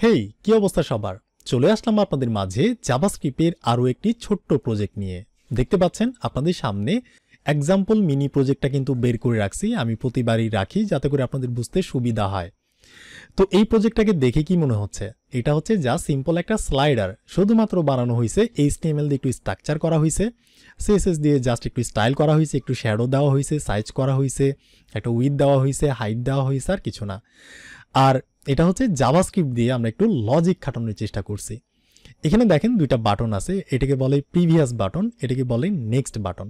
হেই, কি অবস্থা সবার? চলে আসলাম আপনাদের মাঝে জাভাস্ক্রিপ্টের আরও একটি ছোট্ট প্রজেক্ট নিয়ে। দেখতে পাচ্ছেন আপনাদের সামনে এক্সাম্পল মিনি প্রজেক্টটা কিন্তু বের করে রাখছি। আমি প্রতিবারই রাখি যাতে করে আপনাদের বুঝতে সুবিধা হয়। তো এই প্রজেক্টটাকে দেখে কি মনে হচ্ছে? এটা হচ্ছে যা সিম্পল একটা স্লাইডার, শুধুমাত্র বানানো হয়েছে HTML দিয়ে একটু স্ট্রাকচার করা হয়েছে, CSS দিয়ে জাস্ট একটু স্টাইল করা হয়েছে, একটু শ্যাডো দেওয়া হয়েছে, সাইজ করা হয়েছে, একটা উইথ দেওয়া হয়েছে, হাইট দেওয়া হয়েছে, আর কিছু না। আর এটা হচ্ছে জাভাস্ক্রিপ্ট দিয়ে আমরা একটু লজিক খাটানোর চেষ্টা করছি। এখানে দেখেন দুইটা বাটন আছে, এটাকে বলে প্রিভিয়াস বাটন, এটাকে বলে নেক্সট বাটন।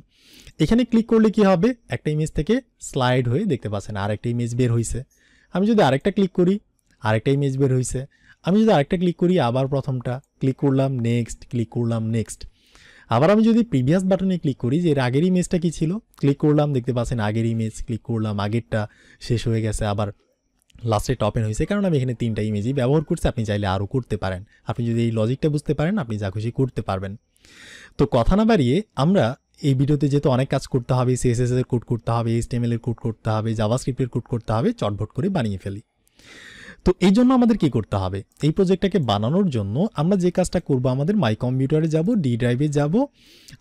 এখানে ক্লিক করলে কি হবে, একটা ইমেজ থেকে স্লাইড হয়ে দেখতে পাচ্ছেন আরেকটা ইমেজ বের হয়েছে। আমি যদি আরেকটা ক্লিক করি, আরেকটা ইমেজ বের হয়েছে। আমি যদি আরেকটা ক্লিক করি, আবার প্রথমটা ক্লিক করলাম, নেক্সট ক্লিক করলাম, নেক্সট। আবার আমি যদি প্রিভিয়াস বাটনে ক্লিক করি, যে এর আগের ইমেজটা কি ছিল, ক্লিক করলাম, দেখতে পাচ্ছেন আগের ইমেজ, ক্লিক করলাম, আগেরটা শেষ হয়ে গেছে, আবার লাস্টে টপেন হয়েছে। কারণ আমি এখানে 3টা ইমেজই ব্যবহার করছি, আপনি চাইলে আরও করতে পারেন। আপনি যদি এই লজিকটা বুঝতে পারেন, আপনি যা খুশি করতে পারবেন। তো কথা না বাড়িয়ে আমরা এই ভিডিওতে যেহেতু অনেক কাজ করতে হবে, CSS এর কোড করতে হবে, HTML এর কোড করতে হবে, জাভাস্ক্রিপ্টের কোড করতে হবে, চটভট করে বানিয়ে ফেলি। তো এই জন্য আমাদের কি করতে হবে, এই প্রজেক্টটাকে বানানোর জন্য আমরা যে কাজটা করব, আমাদের মাই কম্পিউটারে যাব, ডি ড্রাইভে যাব,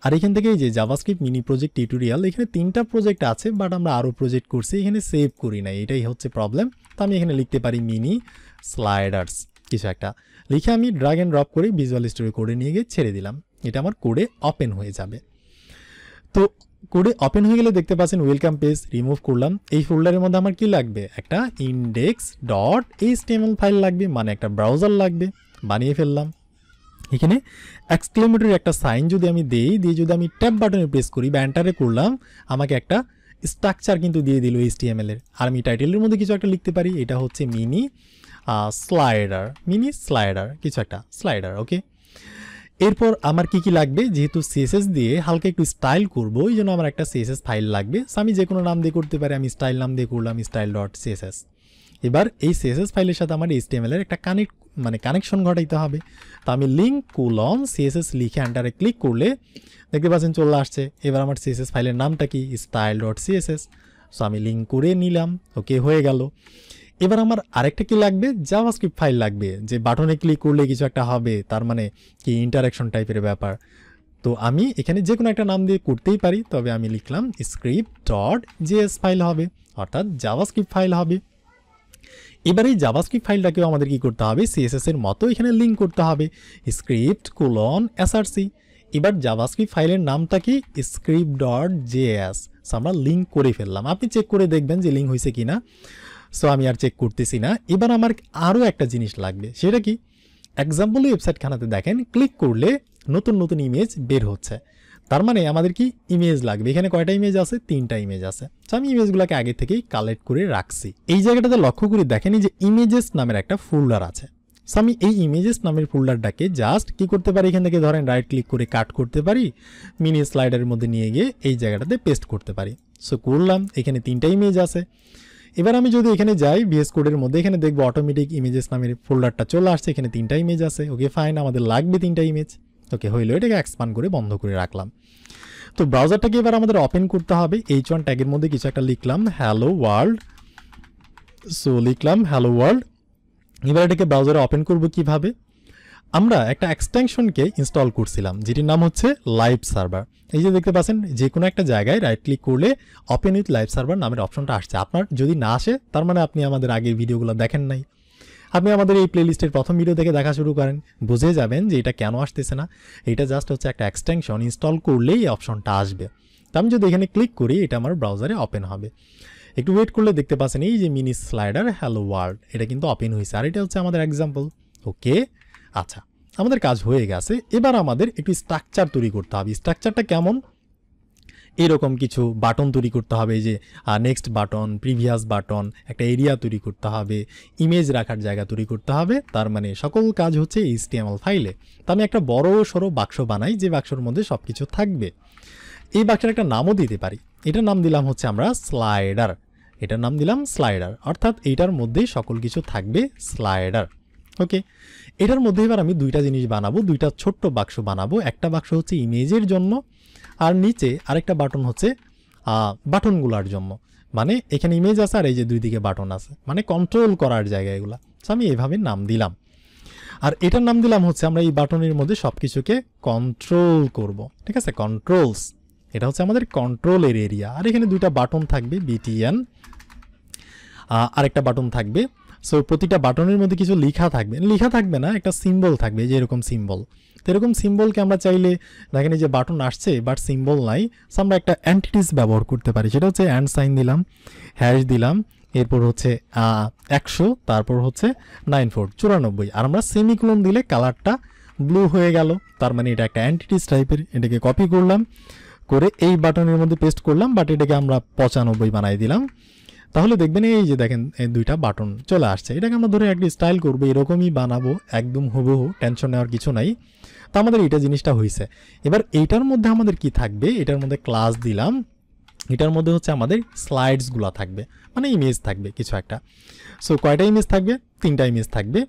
আর এখান থেকে এই যে জাভাস্ক্রিপ্ট মিনি প্রজেক্ট টিউটোরিয়াল, এখানে 3টা প্রজেক্ট আছে, বাট আমরা আরও প্রজেক্ট করছি, এখানে সেভ করি নাই, এটাই হচ্ছে প্রবলেম। তো আমি এখানে লিখতে পারি মিনি স্লাইডার্স কিছু একটা লিখে আমি ড্র্যাগ অ্যান্ড ড্রপ করে ভিজুয়াল স্টুডিও কোডে নিয়ে গিয়ে ছেড়ে দিলাম। এটা আমার কোডে ওপেন হয়ে যাবে। তো কোডে ওপেন হয়ে গেলে দেখতে পাচ্ছেন ওয়েলকাম পেজ, রিমুভ করলাম। এই ফোল্ডারের মধ্যে আমার কি লাগবে, একটা index.html ফাইল লাগবে, মানে একটা ব্রাউজার লাগবে। বানিয়ে ফেললাম। এখানে এক্সক্লেমেটরি একটা সাইন যদি আমি দেই, দিয়ে যদি আমি ট্যাব বাটনে প্রেস করি বা এন্টারে করলাম, আমাকে একটা স্ট্রাকচার কিন্তু দিয়ে দিল HTML এর। আর আমি টাইটেলের মধ্যে কিছু একটা লিখতে পারি, এটা হচ্ছে মিনি স্লাইডার কিছু একটা স্লাইডার। ওকে, এরপর আমার কি কি লাগবে, যেহেতু CSS দিয়ে হালকা একটু স্টাইল করব, এই জন্য আমার একটা CSS ফাইল লাগবে। আমি যে কোনো নাম দিয়ে করতে পারি, আমি স্টাইল নাম দিয়ে করলাম style.css। এবার এই CSS ফাইলের সাথে আমার HTML এর একটা কানেকশন ঘটাইতে হবে। তো আমি CSS লিখে এন্টারে ক্লিক করলে দেখতে পাচ্ছেন চলে আসছে। এবার আমার CSS ফাইলের নামটা কি, style.css। সো আমি লিঙ্ক করে নিলাম, ওকে হয়ে গেল। এবার আমার আরেকটা কি লাগবে, জাভাস্ক্রিপ্ট ফাইল লাগবে, যে বাটনে ক্লিক করলে কিছু একটা হবে, তার মানে কি ইন্টারাকশন টাইপের ব্যাপার। তো আমি এখানে যে কোনো একটা নাম দিয়ে করতেই পারি, তবে আমি লিখলাম script.js ফাইল হবে, অর্থাৎ জাভাস্ক্রিপ্ট ফাইল হবে। এবার এই জাভাস্ক্রিপ্ট ফাইলটাকেও আমাদের কি করতে হবে, CSS এর মতো এখানে লিঙ্ক করতে হবে, script::src। এবার জাভাস্ক্রিপ্ট ফাইলের নামটা কি, script.js। আমরা লিঙ্ক করে ফেললাম। আপনি চেক করে দেখবেন যে লিঙ্ক হয়েছে কিনা। সো আমি আর চেক করতেছি না। এবার আমার আরও একটা জিনিস লাগবে, সেটা কি, এক্সাম্পল ওয়েবসাইটখানাতে দেখেন ক্লিক করলে নতুন নতুন ইমেজ বের হচ্ছে, তার মানে আমাদের কি ইমেজ লাগবে। এখানে কয়টা ইমেজ আছে, 3টা ইমেজ আছে। তো আমি ইমেজগুলোকে আগে থেকেই কালেক্ট করে রাখছি। এই জায়গাটাতে লক্ষ্য করে দেখেন যে ইমেজেস নামের একটা ফোল্ডার আছে। সো আমি এই ইমেজেস নামের ফোল্ডারটাকে জাস্ট কি করতে পারি, এখান থেকে ধরেন রাইট ক্লিক করে কাট করতে পারি, মিনি স্লাইডারের মধ্যে নিয়ে গিয়ে এই জায়গাটাতে পেস্ট করতে পারি। সো করলাম, এখানে 3টা ইমেজ আছে। এবার আমি যদি এখানে যাই VS কোডের মধ্যে, এখানে দেখবো অটোমেটিক ইমেজেস নামের ফোল্ডারটা চলে আসছে, এখানে 3টা ইমেজ আছে। ওকে ফাইন, আমাদের লাগবে 3টা ইমেজ। ওকে হইলো, এটাকে এক্সপান্ড করে বন্ধ করে রাখলাম। তো ব্রাউজারটাকে এবার আমাদের ওপেন করতে হবে। H1 ট্যাগের মধ্যে কিছু একটা লিখলাম, হ্যালো ওয়ার্ল্ড। সো লিখলাম হ্যালো ওয়ার্ল্ড। এবার এটাকে ব্রাউজারে ওপেন করব কিভাবে, আমরা একটা এক্সটেনশনকে ইনস্টল করছিলাম, যেটির নাম হচ্ছে লাইভ সার্ভার। এই যে দেখতে পাচ্ছেন যে কোনো একটা জায়গায় রাইট ক্লিক করলে ওপেন উইথ লাইভ সার্ভার নামের অপশনটা আসছে। আপনার যদি না আসে, তার মানে আপনি আমাদের আগের ভিডিওগুলো দেখেন নাই। আপনি আমাদের এই প্লেলিস্টের প্রথম ভিডিও থেকে দেখা শুরু করেন, বুঝে যাবেন যে এটা কেন আসতেছে না। এটা জাস্ট হচ্ছে একটা এক্সটেনশন, ইনস্টল করলেই এই অপশনটা আসবে। তো আমি যদি এখানে ক্লিক করি, এটা আমার ব্রাউজারে ওপেন হবে। একটু ওয়েট করলে দেখতে পাচ্ছেন এই যে মিনি স্লাইডার হ্যালো ওয়ার্ল্ড, এটা কিন্তু ওপেন হয়েছে। আর এটা হচ্ছে আমাদের এক্সাম্পল। ওকে, আচ্ছা, আমাদের কাজ হয়ে গেছে। এবার আমাদের একটু স্ট্রাকচার তৈরি করতে হবে। স্ট্রাকচারটা কেমন, এরকম কিছু বাটন তৈরি করতে হবে, যে নেক্সট বাটন, প্রিভিয়াস বাটন, একটা এরিয়া তৈরি করতে হবে, ইমেজ রাখার জায়গা তৈরি করতে হবে। তার মানে সকল কাজ হচ্ছে HTML ফাইলে। তো আমি একটা বড় সড়ো বাক্স বানাই, যে বাক্সের মধ্যে সব কিছু থাকবে। এই বাক্সের একটা নামও দিতে পারি, এটার নাম দিলাম হচ্ছে আমরা স্লাইডার। এটার নাম দিলাম স্লাইডার, অর্থাৎ এইটার মধ্যেই সকল কিছু থাকবে, স্লাইডার। ওকে, এটার মধ্যে এবার আমি 2টা জিনিস বানাবো, 2টা ছোট্ট বাক্স বানাবো। একটা বাক্স হচ্ছে ইমেজের জন্য, আর নিচে আরেকটা বাটন হচ্ছে বাটনগুলোর জন্য। মানে এখানে ইমেজ আছে আর এই যে 2 দিকে বাটন আছে, মানে কন্ট্রোল করার জায়গা এগুলা। আমি এইভাবে নাম দিলাম। আর এটার নাম দিলাম হচ্ছে আমরা এই বাটনের মধ্যে সব কিছুকে কন্ট্রোল করব, ঠিক আছে, কন্ট্রোলস। এটা হচ্ছে আমাদের কন্ট্রোলের এরিয়া। আর এখানে দুইটা বাটন থাকবে, BTN, আরেকটা বাটন থাকবে। সো প্রতিটা বাটনের মধ্যে কিছু লেখা থাকবে না, একটা সিম্বল থাকবে, যে এরকম সিম্বল। তো এরকম সিম্বলকে আমরা চাইলে, দেখেন এই যে বাটন আসছে বাট সিম্বল নাই, সো আমরা একটা এন্টিটিস ব্যবহার করতে পারি। সেটা হচ্ছে অ্যান্ড সাইন দিলাম, হ্যাশ দিলাম, এরপর হচ্ছে 100, তারপর হচ্ছে 94, আর আমরা সেমিকোলন দিলে কালারটা ব্লু হয়ে গেল। তার মানে এটা একটা এন্টিটিস টাইপের। এটাকে কপি করলাম, করে এই বাটনের মধ্যে পেস্ট করলাম, বাট এটাকে আমরা 95 বানাই দিলাম। তাহলে দেখবেন এই যে দেখেন এই দুইটা বাটন চলে আসছে। এটাকে আমরা ধরে একটা স্টাইল করবো, এরকমই বানাবো, একদম হুবহু, টেনশন নেওয়ার কিছু নাই। তো আমাদের এটা জিনিসটা হয়েছে। এবার এইটার মধ্যে আমাদের কি থাকবে, এটার মধ্যে ক্লাস দিলাম, এটার মধ্যে হচ্ছে আমাদের স্লাইডসগুলো থাকবে, মানে ইমেজ থাকবে কিছু একটা। সো কয়টা ইমেজ থাকবে, 3টা ইমেজ থাকবে।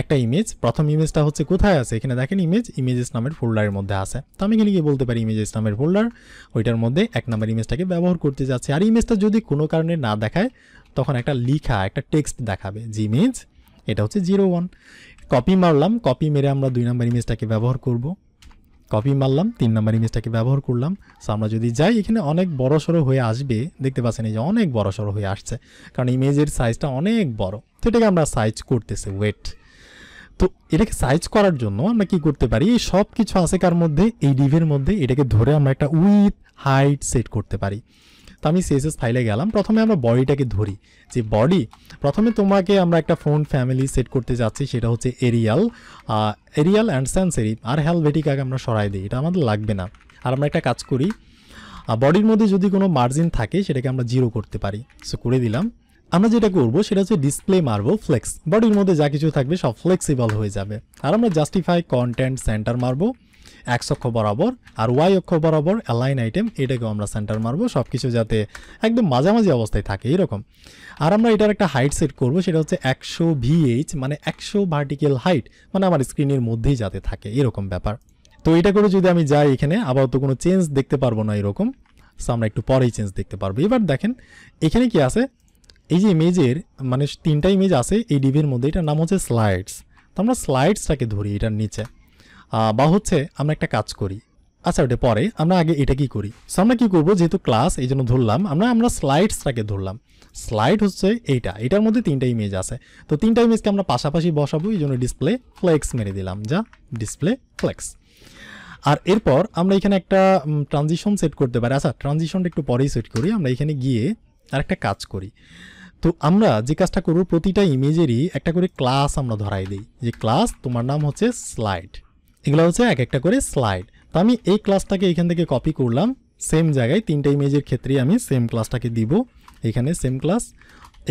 একটা ইমেজ, প্রথম ইমেজটা হচ্ছে কোথায় আছে, এখানে দেখেন ইমেজেস নামের ফোল্ডারের মধ্যে আছে। তো আমি এখানে গিয়ে বলতে পারি ইমেজেস নামের ফোল্ডার, ওইটার মধ্যে 1 নম্বর ইমেজটাকে ব্যবহার করতে যাচ্ছে। আর ইমেজটা যদি কোনো কারণে না দেখায় তখন একটা একটা টেক্সট দেখাবে যে ইমেজ এটা হচ্ছে 01। কপি মারলাম, কপি মেরে আমরা 2 নম্বর ইমেজটাকে ব্যবহার করব, কপি মারলাম, 3 নম্বর ইমেজটাকে ব্যবহার করলাম। সো আমরা যদি যাই, এখানে অনেক বড়সড় হয়ে আসবে, দেখতে পাচ্ছেন এই যে অনেক বড়সড় হয়ে আসছে, কারণ ইমেজের সাইজটা অনেক বড়। তো এটাকে আমরা সাইজ করতেছি, ওয়েট। তো এটাকে সাইজ করার জন্য আমরা কি করতে পারি, এই সব কিছু আছে কার মধ্যে, এই ডিভের মধ্যে। এটাকে ধরে আমরা একটা উইথ হাইট সেট করতে পারি। তো আমি CSS ফাইলে গেলাম, প্রথমে আমরা বডিটাকে ধরি, যে বডি প্রথমে তোমাকে আমরা একটা ফন্ট ফ্যামিলি সেট করতে যাচ্ছি, সেটা হচ্ছে এরিয়াল অ্যান্ড সান্স সেরিফ। আর হেলভেটিকাকে আমরা সরাই দিই, এটা আমাদের লাগবে না। আর আমরা একটা কাজ করি, বডির মধ্যে যদি কোনো মার্জিন থাকে সেটাকে আমরা 0 করতে পারি। সো করে দিলাম। আমরা যেটা করবো সেটা হচ্ছে ডিসপ্লে মারবো ফ্লেক্স, বডির মধ্যে যা কিছু থাকবে সব ফ্লেক্সিবল হয়ে যাবে। আর আমরা জাস্টিফাই কন্টেন্ট সেন্টার মারবো X অক্ষ বরাবর, আর Y অক্ষ বরাবর অ্যালাইন আইটেম, এটাকেও আমরা সেন্টার মারবো, সব কিছু যাতে একদম মাঝামাঝি অবস্থায় থাকে এরকম। আর আমরা এটার একটা হাইট সেট করবো, সেটা হচ্ছে 100 VH, মানে 100 ভার্টিক্যাল হাইট, মানে আমার স্ক্রিনের মধ্যেই যাতে থাকে এরকম ব্যাপার। তো এটা করে যদি আমি যাই, এখানে আবার তো কোনো চেঞ্জ দেখতে পারবো না এরকম। সো আমরা একটু পরেই চেঞ্জ দেখতে পারবো। এবার দেখেন এখানে কি আছে, এই যে ইমেজের মানে 3টা ইমেজ আছে এই ডিভির মধ্যে, এটার নাম হচ্ছে স্লাইডস। তো আমরা স্লাইডসটাকে ধরি এটার নিচে, বা হচ্ছে আমরা একটা কাজ করি, আচ্ছা ওটা পরে, আমরা আগে এটা কি করি। সো আমরা কি করবো, যেহেতু ক্লাস এই জন্য ধরলাম, আমরা স্লাইডসটাকে ধরলাম। স্লাইড হচ্ছে এটার মধ্যে 3টা ইমেজ আছে। তো 3টা ইমেজকে আমরা পাশাপাশি বসাবো, এই জন্য ডিসপ্লে ফ্লেক্স মেরে দিলাম, যা ডিসপ্লে ফ্লেক্স। আর এরপর আমরা এখানে একটা ট্রানজিশন সেট করতে পারি। আচ্ছা ট্রানজিশনটা একটু পরেই সেট করি, আমরা এখানে গিয়ে আর একটা কাজ করি। তো আমরা যে কাজটা করবো, প্রতিটা ইমেজেরই একটা করে ক্লাস আমরা ধরাই দিই, যে ক্লাস তোমার নাম হচ্ছে স্লাইড, এগুলো হচ্ছে এক একটা করে স্লাইড। তো আমি এই ক্লাসটাকে এখান থেকে কপি করলাম, সেম জায়গায় 3টা ইমেজের ক্ষেত্রে আমি সেম ক্লাসটাকে দিব, এখানে সেম ক্লাস,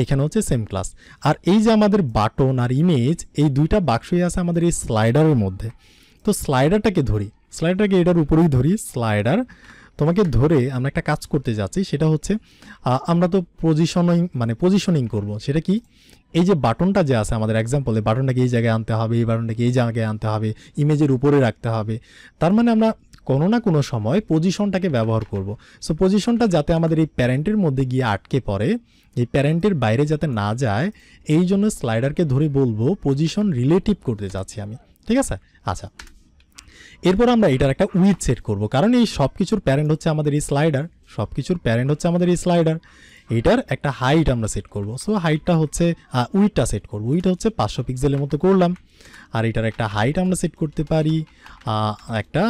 এখানে হচ্ছে সেম ক্লাস। আর এই যে আমাদের বাটন আর ইমেজ, এই 2টা বাক্সই আছে আমাদের এই স্লাইডারের মধ্যে। তো স্লাইডারটাকে ধরি, স্লাইডারটাকে এটার উপরেই ধরি, স্লাইডার তোমাকে ধরে আমরা একটা কাজ করতে যাচ্ছি, সেটা হচ্ছে আমরা তো পজিশনিং করব। সেটা কি, এই যে বাটনটা যে আছে আমাদের এক্সাম্পলে, বাটনটাকে এই জায়গায় আনতে হবে, এই বাটনটাকে এই জায়গায় আনতে হবে, ইমেজের উপরে রাখতে হবে। তার মানে আমরা কোনো না কোনো সময় পজিশনটাকে ব্যবহার করব। সো পজিশনটা যাতে আমাদের এই প্যারেন্টের মধ্যে গিয়ে আটকে পড়ে, এই প্যারেন্টের বাইরে যাতে না যায়, এই জন্য স্লাইডারকে ধরে বলবো পজিশন রিলেটিভ করতে যাচ্ছি আমি, ঠিক আছে। আচ্ছা এরপর আমরা এটার একটা উইথ সেট করব, কারণ এই সব কিছুর প্যারেন্ট হচ্ছে আমাদের এই স্লাইডার, সব কিছুর প্যারেন্ট হচ্ছে আমাদের এই স্লাইডার। এটার একটা হাইট আমরা সেট করব। সো হাইটটা হচ্ছে উইথটা সেট করব, উইথ হচ্ছে 500 পিক্সেলের মতো করলাম। আর এটার একটা হাইট আমরা সেট করতে পারি, একটা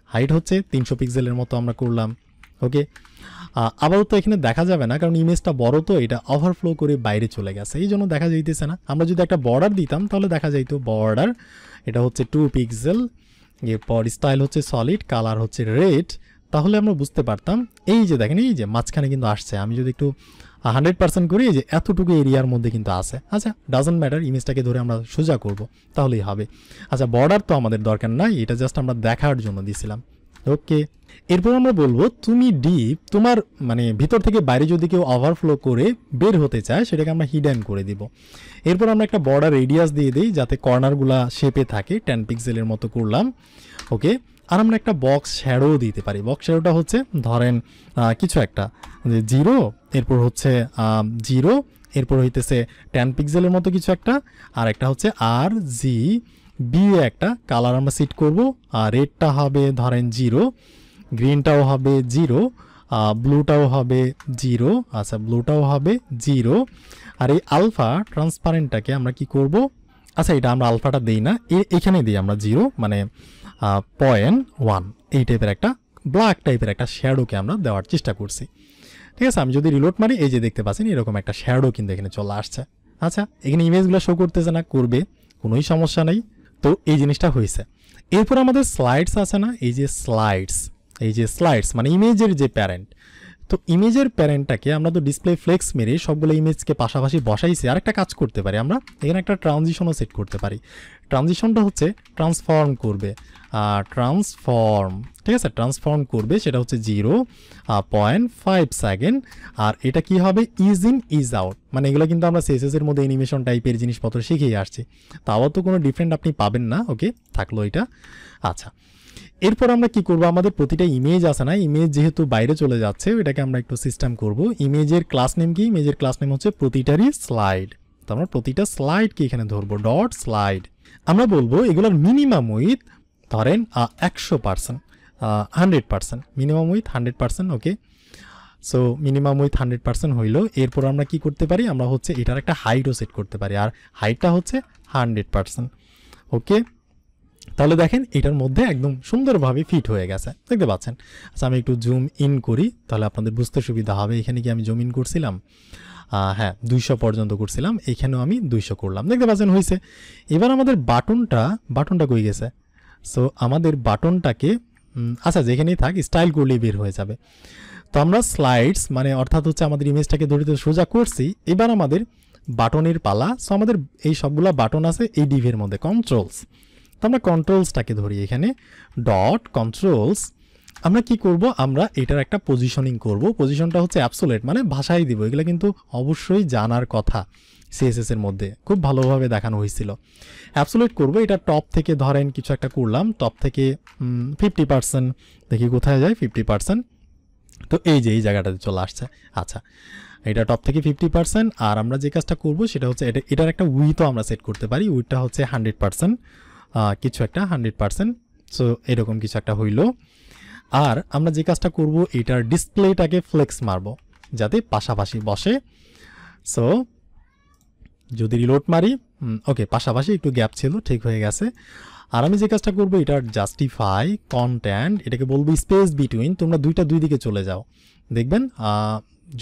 হাইট হচ্ছে 300 পিক্সেলের মতো আমরা করলাম। ওকে, আবার তো এখানে দেখা যাবে না, কারণ ইমেজটা বড়, তো এটা ওভারফ্লো করে বাইরে চলে গেছে, এই জন্য দেখা যাইতেছে না। আমরা যদি একটা বর্ডার দিতাম তাহলে দেখা যাইতো, বর্ডার এটা হচ্ছে 2 পিক্সেল, এরপর স্টাইল হচ্ছে সলিড, কালার হচ্ছে রেড, তাহলে আমরা বুঝতে পারতাম। এই যে দেখেন এই যে মাঝখানে কিন্তু আসছে, আমি যদি একটু 100% করি, এই যে এতটুকু এরিয়ার মধ্যে কিন্তু আছে। আচ্ছা ডাজন্ট ম্যাটার, ইমেজটাকে ধরে আমরা সোজা করব তাহলেই হবে। আচ্ছা বর্ডার তো আমাদের দরকার নাই, এটা জাস্ট আমরা দেখার জন্য দিছিলাম। ওকে, এরপর আমরা বলবো তুমি ডিপ, তোমার মানে ভিতর থেকে বাইরে যদি কেউ ওভারফ্লো করে বের হতে চায়, সেটাকে আমরা হিডেন করে দিব। এরপর আমরা একটা বর্ডার রেডিয়াস দিয়ে দিই, যাতে কর্নারগুলা শেপে থাকে, 10 পিক্সেলের মতো করলাম। ওকে, আর আমরা একটা বক্স শ্যাডো দিতে পারি। বক্স শ্যাডোটা হচ্ছে ধরেন কিছু একটা, যে 0, এরপর হচ্ছে 0, এরপর হইতেছে 10 পিক্সেলের মতো কিছু একটা, আর একটা হচ্ছে আর জি বি একটা কালার আমরা সেট করব। আর রেডটা হবে ধরেন 0, গ্রিনটাও হবে 0, ব্লুটাও হবে 0, আচ্ছা ব্লুটাও হবে 0। আর এই আলফা ট্রান্সপারেন্টটাকে আমরা কি করব, আচ্ছা এটা আমরা আলফাটা দিই না, এখানে দিই আমরা 0 মানে 0.1, এই টাইপের একটা ব্ল্যাক টাইপের একটা শ্যাডোকে আমরা দেওয়ার চেষ্টা করছি। ঠিক আছে, আমি যদি রিলোড মারি এই যে দেখতে পাচ্ছেন এরকম একটা শ্যাডো কিন্তু এখানে চলে আসছে। আচ্ছা এখানে ইমেজগুলো শো করতেছে না, করবে, কোনোই সমস্যা নেই। তো এই জিনিসটা হয়েছে। এরপর আমাদের স্লাইডস আছে না, এই যে স্লাইডস মানে ইমেজের যে প্যারেন্ট, তো ইমেজের প্যারেন্টটাকে আমরা তো ডিসপ্লে ফ্লেক্স মেরে সবগুলো ইমেজকে পাশাপাশি বসাইছি। আর একটা কাজ করতে পারি আমরা, এখানে একটা ট্রানজিশনও সেট করতে পারি। ট্রানজিশনটা হচ্ছে ট্রান্সফর্ম করবে, ঠিক আছে, ট্রান্সফর্ম করবে, সেটা হচ্ছে 0.5 সেকেন্ড। আর এটা কি হবে, ইজ ইন ইজ আউট, মানে এগুলো কিন্তু আমরা সিএসএস এর মধ্যে অ্যানিমেশন টাইপের জিনিসপত্র শিখেই আসছি, তাও তো কোনো ডিফারেন্ট আপনি পাবেন না। ওকে, থাকলো এটা। আচ্ছা এরপর আমরা কি করব, আমাদের প্রতিটা ইমেজ আছে না, ইমেজ যেহেতু বাইরে চলে যাচ্ছে এটাকে আমরা একটু সিস্টেম করব। ইমেজের ক্লাস নেম কি, ইমেজের ক্লাস নেম হচ্ছে প্রতিটারই স্লাইড। তো আমরা প্রতিটা স্লাইডকে এখানে ধরবো ডট স্লাইড। আমরা বলবো এগুলোর মিনিমাম উইথ ধরেন 100%, 100%, minimum with 100%। Okay, so minimum with 100% হইলো। এরপর আমরা কি করতে পারি, আমরা হচ্ছে এটার একটা হাইটও সেট করতে পারি, আর হাইটটা হচ্ছে 100%। ওকে, তাহলে দেখেন এটার মধ্যে একদম সুন্দরভাবে ফিট হয়ে গেছে, দেখতে পাচ্ছেন। আচ্ছা আমি একটু জুম ইন করি তাহলে আপনাদের বুঝতে সুবিধা হবে। এখানে কি আমি জুম ইন করছিলাম, হ্যাঁ 200 পর্যন্ত করছিলাম, এখানেও আমি 200 করলাম, দেখতে পাচ্ছেন হয়েছে। এবার আমাদের বাটনটা কই গেছে, সো আমাদের বাটনটাকে আচ্ছা যেখানেই থাক স্টাইল করলেই বের হয়ে যাবে। তো আমরা স্লাইডস মানে অর্থাৎ হচ্ছে আমাদের ইমেজটাকে ধরিতে সোজা করছি, এবার আমাদের বাটনের পালা। সো আমাদের এই সবগুলা বাটন আছে এই ডিভের মধ্যে, কন্ট্রোলস। তো আমরা কন্ট্রোলসটাকে ধরি এখানে ডট কন্ট্রোলস। আমরা কি করব, আমরা এটার একটা পজিশনিং করব। পজিশনটা হচ্ছে অ্যাবসোলেট মানে ভাষাই দিব, এগুলো কিন্তু অবশ্যই জানার কথা। সিএসএস এর মধ্যে খুব ভালোভাবে দেখানো হয়েছিল। অ্যাবসোলেট করব, এটা টপ থেকে ধরেন কিছু একটা করলাম, টপ থেকে 50%, দেখি কোথায় যায় 50%। তো এই যে এই জায়গাটাতে চলে আসছে। আচ্ছা এটা টপ থেকে 50%। আর আমরা যে কাজটা করব সেটা হচ্ছে এটার একটা উইথও আমরা সেট করতে পারি, উইথটা হচ্ছে 100%, কিছু একটা 100%। সো এরকম কিছু একটা হইল। আর আমরা যে কাজটা করব এটার ডিসপ্লেটাকে ফ্লেক্স মারবো যাতে পাশাপাশি বসে। সো যদি রিলোড মারি, ওকে পাশাপাশি একটু গ্যাপ ছিল, ঠিক হয়ে গেছে। আর আমি যে কাজটা করবো এটার জাস্টিফাই কন্টেন্ট, এটাকে বলবো স্পেস বিটুইন, তোমরা দুইটা দুই দিকে চলে যাও, দেখবেন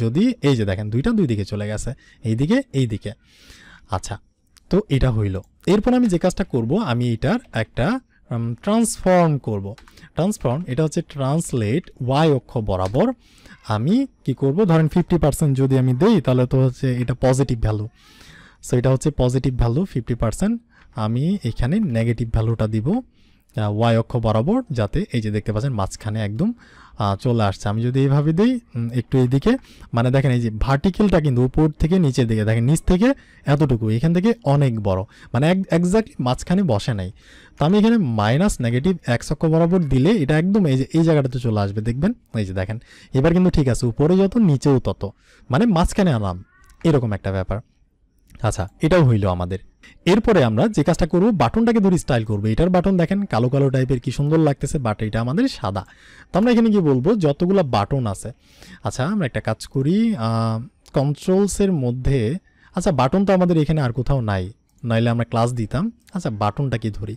যদি এই যে দেখেন দুইটা দুই দিকে চলে গেছে, এইদিকে এইদিকে। আচ্ছা তো এটা হইল। এরপর আমি যে কাজটা করব, আমি এটার একটা ট্রান্সফর্ম করব। ট্রান্সফর্ম এটা হচ্ছে ট্রান্সলেট ওয়াই অক্ষ বরাবর। আমি কি করব, ধরেন 50% যদি আমি দেই তাহলে তো হচ্ছে এটা পজিটিভ ভ্যালু। সো এটা হচ্ছে পজিটিভ ভ্যালু 50%, আমি এখানে নেগেটিভ ভ্যালুটা দিব ওয়াই অক্ষ বরাবর, যাতে এই যে দেখতে পাচ্ছেন মাঝখানে একদম চলে আসছে। আমি যদি এইভাবে দিই একটু এইদিকে, মানে দেখেন এই যে ভার্টিক্যালটা কিন্তু উপর থেকে নিচের দিকে, দেখেন নিচ থেকে এতটুকু, এখান থেকে অনেক বড়, মানে একজাক্টলি মাঝখানে বসে নাই। তো আমি এখানে মাইনাস নেগেটিভ এক্স অক্ষ বরাবর দিলে এটা একদম এই যে এই জায়গাটাতে চলে আসবে, দেখবেন এই যে দেখেন এবার কিন্তু ঠিক আছে, উপরে যত নিচেও তত, মানে মাঝখানে আনাম, এরকম একটা ব্যাপার। আচ্ছা এটাও হইলো আমাদের। এরপরে আমরা যে কাজটা করব, বাটনটাকে ধরে স্টাইল করবো। এটার বাটন দেখেন কালো কালো টাইপের, কি সুন্দর লাগতেছে, বাট এটা আমাদের সাদা। তো আমরা এখানে কি বলবো, যতগুলো বাটন আছে, আচ্ছা আমরা একটা কাজ করি, কন্ট্রোলসের মধ্যে, আচ্ছা বাটন তো আমাদের এখানে আর কোথাও নাই, নাইলে আমরা ক্লাস দিতাম। আচ্ছা বাটনটা কি ধরি,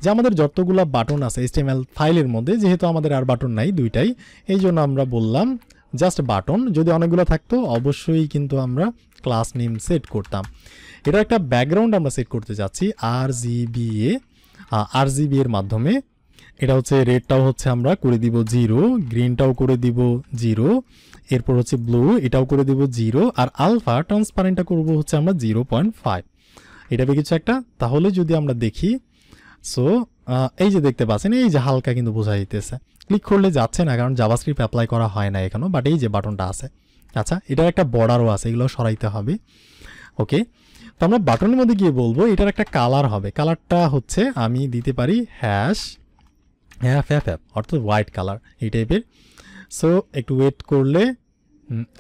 যে আমাদের যতগুলো বাটন আছে HTML ফাইলের মধ্যে, যেহেতু আমাদের আর বাটন নাই দুইটাই, এই জন্য আমরা বললাম জাস্ট বাটন। যদি অনেকগুলো থাকতো অবশ্যই কিন্তু আমরা ক্লাস নেম সেট করতাম। এটা একটা ব্যাকগ্রাউন্ড আমরা সেট করতে যাচ্ছি RGB এর মাধ্যমে। এটা হচ্ছে রেডটাও হচ্ছে আমরা করে দিব 0, গ্রিনটাও করে দিব 0, এরপর হচ্ছে ব্লু এটাও করে দিব 0, আর আলফা ট্রান্সপারেন্টটা করব হচ্ছে আমরা 0.5, এটা কিছু একটা। তাহলে যদি আমরা দেখি, সো এই যে দেখতে পাচ্ছেন এই যে হালকা কিন্তু বোঝা যাইতেছে, ক্লিক করলে যাচ্ছে না কারণ জাভাস্ক্রিপ্ট অ্যাপ্লাই করা হয় না এখনো, বাট এই যে বাটনটা আছে। আচ্ছা এটার একটা বর্ডারও আছে, এগুলো সরাইতে হবে। ওকে, তো আমরা বাটনের মধ্যে গিয়ে বলবো এটার একটা কালার হবে, কালারটা হচ্ছে আমি দিতে পারি #FFF অর্থাৎ হোয়াইট কালার এই টাইপের। সো একটু ওয়েট করলে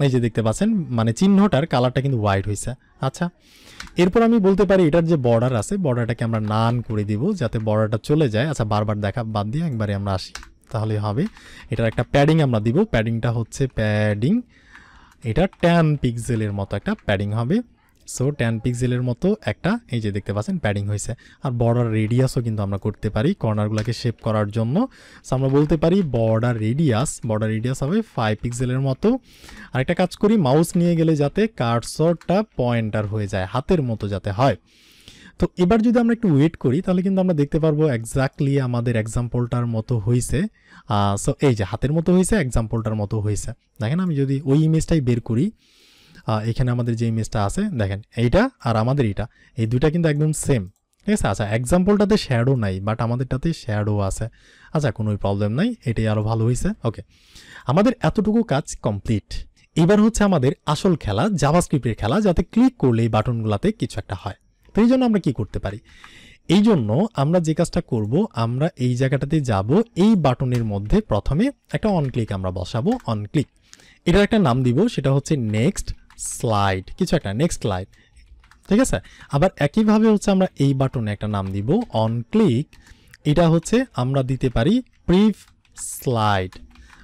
এই যে দেখতে পাচ্ছেন মানে চিহ্নটার কালারটা কিন্তু হোয়াইট হয়েছে। আচ্ছা, এরপর আমি বলতে পারি এটার যে বর্ডার আছে বর্ডারটাকে আমরা নান করে দিব যাতে বর্ডারটা চলে যায়। আচ্ছা, বারবার দেখা বাদ দিয়ে একবারে আমরা আসি, তাহলে হবে। এটার একটা প্যাডিং আমরা দিব, প্যাডিংটা হচ্ছে প্যাডিং, এটা 10 পিক্সেলের মতো একটা প্যাডিং হবে। সো 10 পিক্সেলের মতো একটা এই যে দেখতে পাচ্ছেন প্যাডিং হয়েছে। আর বর্ডার রেডিয়াসও কিন্তু আমরা করতে পারি কর্নারগুলোকে শেপ করার জন্য। সো আমরা বলতে পারি বর্ডার রেডিয়াস হবে 5 পিক্সেলের মতো। আরেকটা কাজ করি, মাউস নিয়ে গেলে যাতে কার্সরটা পয়েন্টার হয়ে যায়, হাতের মতো যাতে হয়। তো এবার যদি আমরা একটু ওয়েট করি তাহলে কিন্তু আমরা দেখতে পারবো এক্স্যাক্টলি আমাদের এক্সাম্পলটার মতো হয়েছে। সো এই যে হাতের মতো হয়েছে, এক্সাম্পলটার মতো হয়েছে। দেখেন আমি যদি ওই ইমেজটাই বের করি, এখানে আমাদের যে ইমেজটা আছে দেখেন এইটা আর আমাদের এটা, এই দুইটা কিন্তু একদম সেম, ঠিক আছে। আচ্ছা, এক্সাম্পলটাতে শ্যাডো নাই বাট আমাদেরটাতে শ্যাডো আছে। আচ্ছা, কোনো প্রবলেম নাই, এটাই আরও ভালো হয়েছে। ওকে, আমাদের এতটুকু কাজ কমপ্লিট। এবার হচ্ছে আমাদের আসল খেলা, জাভাস্ক্রিপ্টের খেলা, যাতে ক্লিক করলে এই বাটনগুলোতে কিছু একটা হয়। তো এই জন্য আমরা কি করতে পারি, এই জন্য আমরা যে কাজটা করব, আমরা এই জায়গাটাতে যাব, এই বাটনের মধ্যে প্রথমে একটা অন ক্লিক আমরা বসাবো, অন ক্লিক। এটার একটা নাম দিব, সেটা হচ্ছে নেক্সট স্লাইড, কিছু একটা নেক্সট স্লাইড, ঠিক আছে। আবার একইভাবে হচ্ছে আমরা এই বাটনে একটা নাম দিব অন ক্লিক, এটা হচ্ছে আমরা দিতে পারি প্রিভ স্লাইড।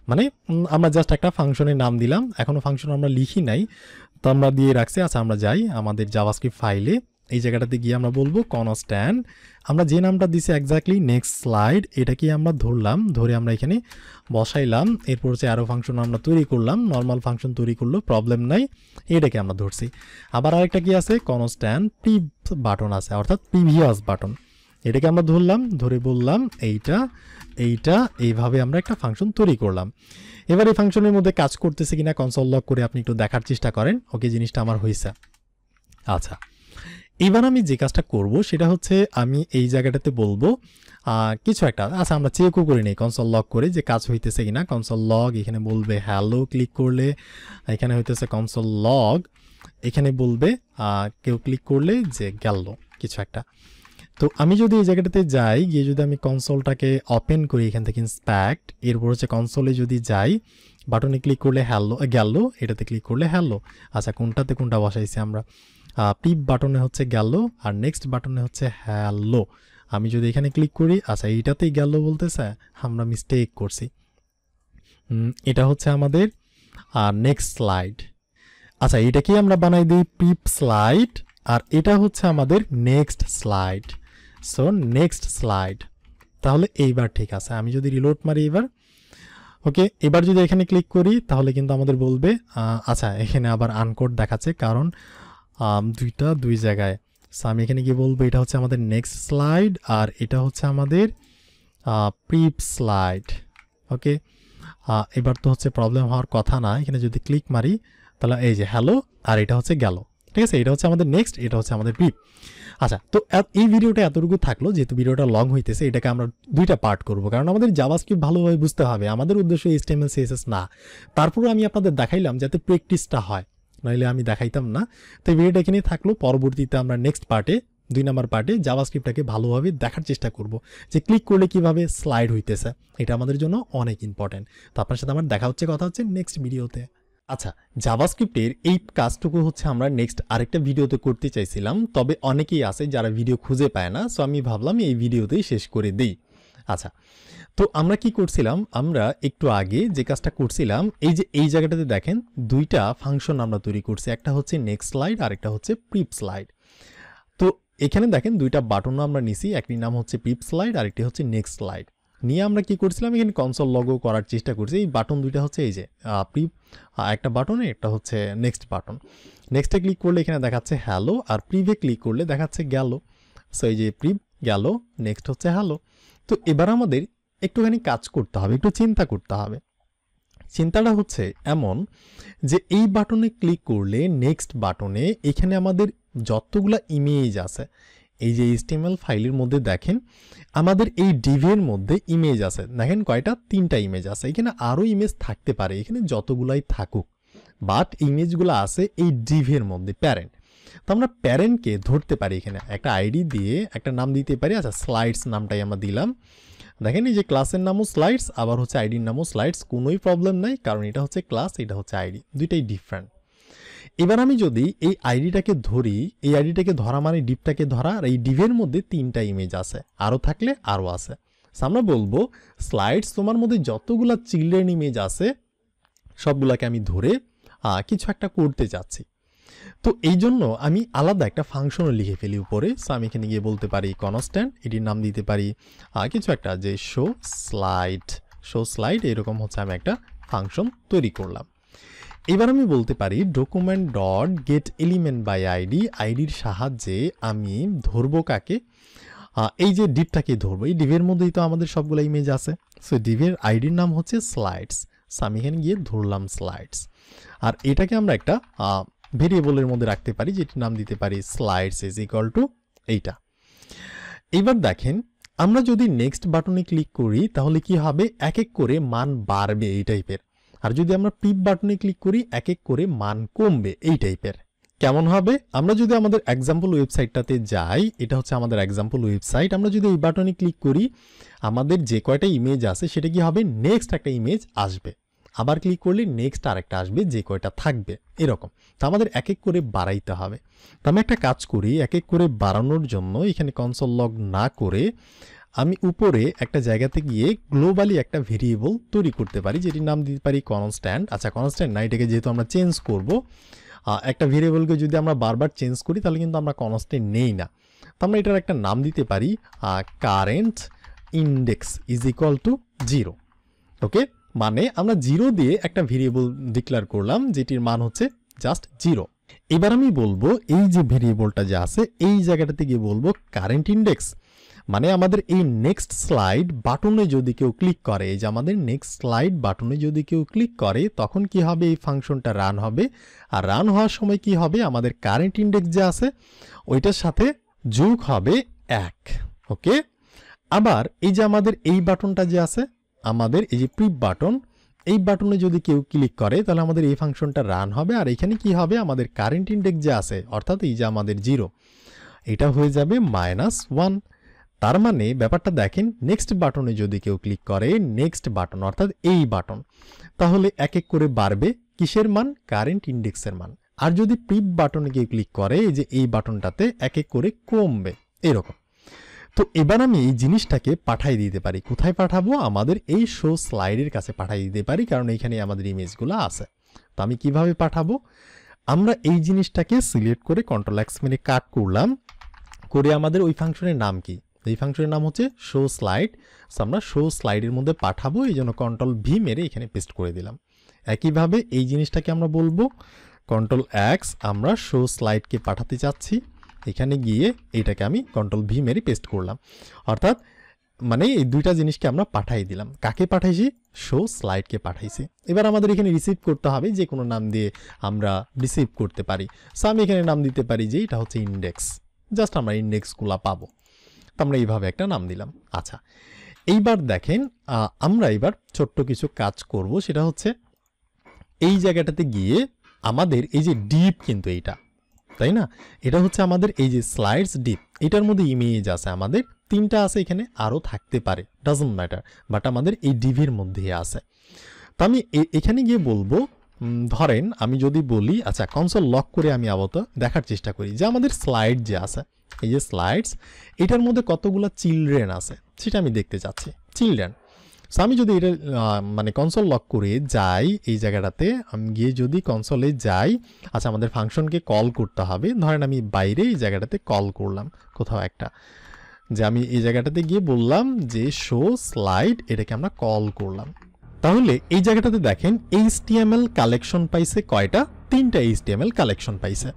মানে আমরা জাস্ট একটা ফাংশনের নাম দিলাম, এখনো ফাংশন আমরা লিখি নাই, তো আমরা দিয়ে রাখছি। আচ্ছা, আমরা যাই আমাদের জাভাস্ক্রিপ্ট ফাইলে, এই জায়গাটাতে গিয়ে আমরা বলবো কনস্ট্যান্ট, আমরা যে নামটা দিছি এক্স্যাক্টলি নেক্সট স্লাইড, এটাকে আমরা ধরলাম, ধরে আমরা এখানে বসাইলাম। এরপর হচ্ছে আরও ফাংশন আমরা তৈরি করলাম, নর্মাল ফাংশন তৈরি করলো, প্রবলেম নাই, এটাকে আমরা ধরছি। আবার আরেকটা কি আছে, কনস্ট্যান্ট প্রিভ বাটন আছে, অর্থাৎ প্রিভিয়াস বাটন, এটাকে আমরা ধরলাম, ধরে বললাম এইটা এইটা, এইভাবে আমরা একটা ফাংশন তৈরি করলাম। এবার এই ফাংশনের মধ্যে কাজ করতেছে কিনা কনসোল লক করে আপনি একটু দেখার চেষ্টা করেন। ওকে, জিনিসটা আমার হয়েছে। আচ্ছা, এবার আমি যে কাজটা করব সেটা হচ্ছে আমি এই জায়গাটাতে বলবো কিছু একটা, আচ্ছা আমরা চেকও করে নিই কনসোল লক করে যে কাজ হইতেছে কিনা। কনসোল লগ, এখানে বলবে হ্যালো, ক্লিক করলে এখানে হইতেছে কনসোল লগ, এখানে বলবে কেউ ক্লিক করলে যে গেল কিছু একটা। তো আমি যদি এই জায়গাটাতে যাই, গিয়ে যদি আমি কনসোলটাকে ওপেন করি এখান থেকে ইন্সপেক্ট, এরপর হচ্ছে কনসোলে যদি যাই, বাটনে ক্লিক করলে হ্যালো গেল, এটাতে ক্লিক করলে হ্যালো। আচ্ছা, কোনটাতে কোনটা বসাইছি আমরা, পিপ বাটনে হচ্ছে গেল আর নেক্সট বাটনে হচ্ছে হ্যালো। আমি যদি এখানে ক্লিক করি, আচ্ছা এইটাতেই গেল বলতেছে, আমরা মিস্টেক করছি। এটা হচ্ছে আমাদের নেক্সট স্লাইড। আচ্ছা, এটাকেই আমরা বানাই দিই পিপ স্লাইড, আর এটা হচ্ছে আমাদের next slide. So next slide, তাহলে এইবার ঠিক আছে। আমি যদি রিলোড মারি এবার, ওকে, এবার যদি এখানে ক্লিক করি তাহলে কিন্তু আমাদের বলবে, আচ্ছা এখানে আবার আনকোড দেখাচ্ছে কারণ দুইটা দুই জায়গায়। সো আমি এখানে গিয়ে বলবো এটা হচ্ছে আমাদের নেক্সট স্লাইড আর এটা হচ্ছে আমাদের প্রিপ স্লাইড। ওকে, এবার তো হচ্ছে প্রবলেম হওয়ার কথা না। এখানে যদি ক্লিক মারি তাহলে এই যে হ্যালো, আর এটা হচ্ছে গেল, ঠিক আছে। এটা হচ্ছে আমাদের নেক্সট, এটা হচ্ছে আমাদের প্রিপ। আচ্ছা, তো এই ভিডিওটা এতটুকু থাকলো, যেহেতু ভিডিওটা লং হইতেছে এটাকে আমরা দুইটা পার্ট করব, কারণ আমাদের জাভাস্ক্রিপ্ট ভালোভাবে বুঝতে হবে, আমাদের উদ্দেশ্য HTML CSS না। তারপরে আমি আপনাদের দেখাইলাম যাতে প্র্যাকটিসটা হয়, নইলে আমি দেখাইতাম না। তো এই ভিডিওটা এখানেই থাকলো, পরবর্তীতে আমরা নেক্সট পার্টে 2 নম্বর পার্টে জাভাস্ক্রিপ্টটাকে ভালোভাবে দেখার চেষ্টা করব, যে ক্লিক করলে কিভাবে স্লাইড হইতেছে। এটা আমাদের জন্য অনেক ইম্পর্টেন্ট। তো আপনার সাথে আমার দেখা হচ্ছে, কথা হচ্ছে নেক্সট ভিডিওতে। আচ্ছা, জাভাস্ক্রিপ্টের এই কাজটুকু হচ্ছে আমরা নেক্সট আরেকটা ভিডিওতে করতে চাইছিলাম, তবে অনেকেই আছে যারা ভিডিও খুঁজে পায় না, সো আমি ভাবলাম এই ভিডিওতেই শেষ করে দিই। আচ্ছা, তো আমরা কি করছিলাম, আমরা একটু আগে যে কাজটা করছিলাম, এই যে এই জায়গাটাতে দেখেন দুইটা ফাংশন আমরা তৈরি করছি, একটা হচ্ছে নেক্সট স্লাইড আর একটা হচ্ছে প্রিপ স্লাইড। তো এখানে দেখেন দুইটা বাটনও আমরা নিছি, একটি নাম হচ্ছে প্রিপ স্লাইড আর একটি হচ্ছে নেক্সট স্লাইড। নিয়ে আমরা কি করছিলাম, এখানে কনসোল লগও করার চেষ্টা করছি। এই বাটন দুইটা হচ্ছে এই যে প্রিপ একটা বাটনে, একটা হচ্ছে নেক্সট বাটন। নেক্সটে ক্লিক করলে এখানে দেখাচ্ছে হ্যালো, আর প্রিভে ক্লিক করলে দেখাচ্ছে গেল। সো এই যে প্রিপ গেল, নেক্সট হচ্ছে হ্যালো। তো এবার আমাদের একটুখানি কাজ করতে হবে, একটু চিন্তা করতে হবে। চিন্তাটা হচ্ছে এমন যে এই বাটনে ক্লিক করলে নেক্সট বাটনে এখানে আমাদের যতগুলা ইমেজ আছে, এই যে HTML ফাইলের মধ্যে দেখেন আমাদের এই ডিভের মধ্যে ইমেজ আছে, দেখেন কয়টা, 3টা ইমেজ আছে। এখানে আরও ইমেজ থাকতে পারে, এখানে যতগুলাই থাকুক, বাট ইমেজগুলো আছে এই ডিভের মধ্যে প্যারেন্ট। তো আমরা প্যারেন্টকে ধরতে পারি, এখানে একটা আইডি দিয়ে একটা নাম দিতে পারি। আচ্ছা, স্লাইডস নামটাই আমরা দিলাম, দেখেন এই যে ক্লাসের নামও স্লাইডস, আবার হচ্ছে আইডির নামও স্লাইডস, কোনোই প্রবলেম নাই, কারণ এটা হচ্ছে ক্লাস, এটা হচ্ছে আইডি, দুইটাই ডিফারেন্ট। এবার আমি যদি এই আইডিটাকে ধরি, এই আইডিটাকে ধরা মানে ডিপটাকে ধরা, আর এই ডিভের মধ্যে 3টা ইমেজ আছে, আরও থাকলে আরও আছে। আমরা বলবো স্লাইডস তোমার মধ্যে যতগুলা চিলড্রেন ইমেজ আছে সবগুলাকে আমি ধরে কিছু একটা করতে চাচ্ছি। তো এই জন্য আমি আলাদা একটা ফাংশনও লিখে ফেলি উপরে। সো আমি এখানে গিয়ে বলতে পারি কনস্ট্যান্ট, এটির নাম দিতে পারি কিছু একটা, যে শো স্লাইড, এরকম হচ্ছে আমি একটা ফাংশন তৈরি করলাম। এবার আমি বলতে পারি document dot get element by ID, আইডির সাহায্যে আমি ধরবো কাকে, এই যে ডিপটাকে ধরবো, এই ডিভের মধ্যেই তো আমাদের সবগুলো ইমেজ আছে। সো ডিভের আইডির নাম হচ্ছে স্লাইডস, সো আমি এখানে গিয়ে ধরলাম স্লাইডস। আর এটাকে আমরা একটা ভেরিয়েবলের মধ্যে রাখতে পারি, যেটির নাম দিতে পারি স্লাইডস ইজ ইকুয়াল টু এইটা। এবার দেখেন আমরা যদি নেক্সট বাটনে ক্লিক করি তাহলে কি হবে, এক এক করে মান বাড়বে এই টাইপের। আর যদি আমরা পিপ বাটনে ক্লিক করি এক এক করে মান কমবে এই টাইপের। কেমন হবে, আমরা যদি আমাদের এক্সাম্পল ওয়েবসাইটটাতে যাই, এটা হচ্ছে আমাদের এক্সাম্পল ওয়েবসাইট, আমরা যদি এই বাটনে ক্লিক করি আমাদের যে কয়টা ইমেজ আছে সেটা কি হবে, নেক্সট একটা ইমেজ আসবে, আবার ক্লিক করলে নেক্সট আরেকটা আসবে, যে কয়টা থাকবে এরকম। তো আমাদের এক এক করে বাড়াইতে হবে। তো আমি একটা কাজ করি, এক এক করে বাড়ানোর জন্য এখানে কনসোল লগ না করে আমি উপরে একটা জায়গাতে গিয়ে গ্লোবালি একটা ভেরিয়েবল তৈরি করতে পারি, যেটির নাম দিতে পারি কনস্ট্যান্ট। আচ্ছা কনস্ট্যান্ট না, এটাকে যেহেতু আমরা চেঞ্জ করব, একটা ভেরিয়েবলকে যদি আমরা বারবার চেঞ্জ করি তাহলে কিন্তু আমরা কনস্ট্যান্ট নেই না। তো আমরা এটার একটা নাম দিতে পারি current index is equal to 0। ওকে, মানে আমরা 0 দিয়ে একটা ভেরিয়েবল ডিক্লেয়ার করলাম যেটির মান হচ্ছে জাস্ট 0। এবার আমি বলবো এই যে ভেরিয়েবলটা যে আছে এই জায়গাটাতে গিয়ে বলবো কারেন্ট ইন্ডেক্স, মানে আমাদের এই নেক্সট স্লাইড বাটনে যদি কেউ ক্লিক করে, এই যে আমাদের নেক্সট স্লাইড বাটনে যদি কেউ ক্লিক করে তখন কি হবে, এই ফাংশনটা রান হবে। আর রান হওয়ার সময় কি হবে, আমাদের কারেন্ট ইন্ডেক্স যে আছে ওইটার সাথে যোগ হবে 1। ওকে, আবার এই যে আমাদের এই বাটনটা যে আছে, আমাদের এই যে প্রিপ বাটন, এই বাটনে যদি কেউ ক্লিক করে তাহলে আমাদের এই ফাংশনটা রান হবে। আর এখানে কি হবে, আমাদের কারেন্ট ইন্ডেক্স যে আছে অর্থাৎ এই যে আমাদের 0, এটা হয়ে যাবে -1। তার মানে ব্যাপারটা দেখেন, নেক্সট বাটনে যদি কেউ ক্লিক করে, নেক্সট বাটন অর্থাৎ এই বাটন, তাহলে এক এক করে বাড়বে কিসের মান, কারেন্ট ইন্ডেক্সের মান। আর যদি প্রিপ বাটনে কেউ ক্লিক করে, এই যে এই বাটনটাতে এক এক করে কমবে এরকম। তো এবার আমি এই জিনিসটাকে পাঠাই দিতে পারি, কোথায় পাঠাবো, আমাদের এই শো স্লাইডের কাছে পাঠাই দিতে পারি, কারণ এখানে আমাদের ইমেজগুলো আছে। তো আমি কিভাবে পাঠাবো, আমরা এই জিনিসটাকে সিলেক্ট করে Ctrl+X মেরে কাট করলাম, করে আমাদের ওই ফাংশনের নাম কি, এই ফাংশনের নাম হচ্ছে শো স্লাইড। সো আমরা শো স্লাইডের মধ্যে পাঠাবো, এই জন্য Ctrl+V মেরে এখানে পেস্ট করে দিলাম। একইভাবে এই জিনিসটাকে আমরা বলবো Ctrl+X, আমরা শো স্লাইডকে পাঠাতে চাচ্ছি, এখানে গিয়ে এটাকে আমি Ctrl+V মেরে পেস্ট করলাম। অর্থাৎ মানে এই দুইটা জিনিসকে আমরা পাঠাই দিলাম। কাকে পাঠাইছি, শো স্লাইডকে পাঠাইছি। এবার আমাদের এখানে রিসিভ করতে হবে, যে কোনো নাম দিয়ে আমরা রিসিভ করতে পারি। সো আমি এখানে নাম দিতে পারি যে এটা হচ্ছে ইন্ডেক্স, জাস্ট আমরা ইন্ডেক্সগুলো পাবো। তো আমরা এইভাবে একটা নাম দিলাম। আচ্ছা, এইবার দেখেন আমরা এবার ছোট্ট কিছু কাজ করব, সেটা হচ্ছে এই জায়গাটাতে গিয়ে আমাদের এই যে ডিপ, কিন্তু এইটা তাই না, এটা হচ্ছে আমাদের এই যে স্লাইডস ডিপ, এটার মধ্যে ইমেজ আছে আমাদের 3টা আছে, এখানে আরও থাকতে পারে, ডাজন্ট ম্যাটার, বাট আমাদের এই ডিভের মধ্যেই আছে। তো আমি এখানে গিয়ে বলবো, ধরেন আমি যদি বলি, আচ্ছা কনসোল লক করে আমি আপাতত দেখার চেষ্টা করি যে আমাদের স্লাইড যে আছে, এই যে স্লাইডস, এটার মধ্যে কতগুলো চিলড্রেন আছে সেটা আমি দেখতে চাচ্ছি, চিলড্রেন। সো আমি যদি এটা মানে কনসোল লক করে যাই, এই জায়গাটাতে আমি গিয়ে যদি কনসোলে যাই, আচ্ছা আমাদের ফাংশনকে কল করতে হবে, ধরেন আমি বাইরে এই জায়গাটাতে কল করলাম কোথাও একটা, যে আমি এই জায়গাটাতে গিয়ে বললাম যে শো স্লাইড, এটাকে আমরা কল করলাম। তাহলে এই জায়গাটাতে দেখেন HTML কালেকশন পাইছে কয়টা, 3টা HTML কালেকশন পাইছে।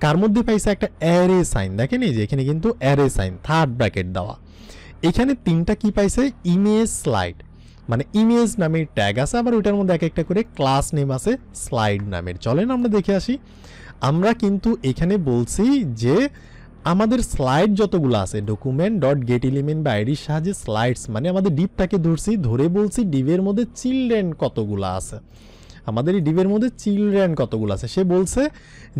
কার মধ্যে পাইছে, একটা অ্যারে সাইন, দেখেন এই যে এখানে কিন্তু অ্যারে সাইন থার্ড ব্র্যাকেট দেওয়া। এখানে 3টা কি পাইছে, ইমেজ স্লাইড, মানে ইমেজ নামের ট্যাগ আছে, আবার ওইটার মধ্যে এক একটা করে ক্লাস নেম আছে স্লাইড নামের। চলেন আমরা দেখে আসি। আমরা কিন্তু এখানে বলছি যে আমাদের স্লাইড যতগুলো আছে, ডকুমেন্ট ডট গেট এলিমেন্ট বা আইডির সাহায্যে স্লাইডস, মানে আমাদের ডিপটাকে ধরছি, ধরে বলছি ডিভের মধ্যে চিলড্রেন কতগুলো আছে, আমাদের এই ডিভের মধ্যে চিলড্রেন কতগুলো আছে। সে বলছে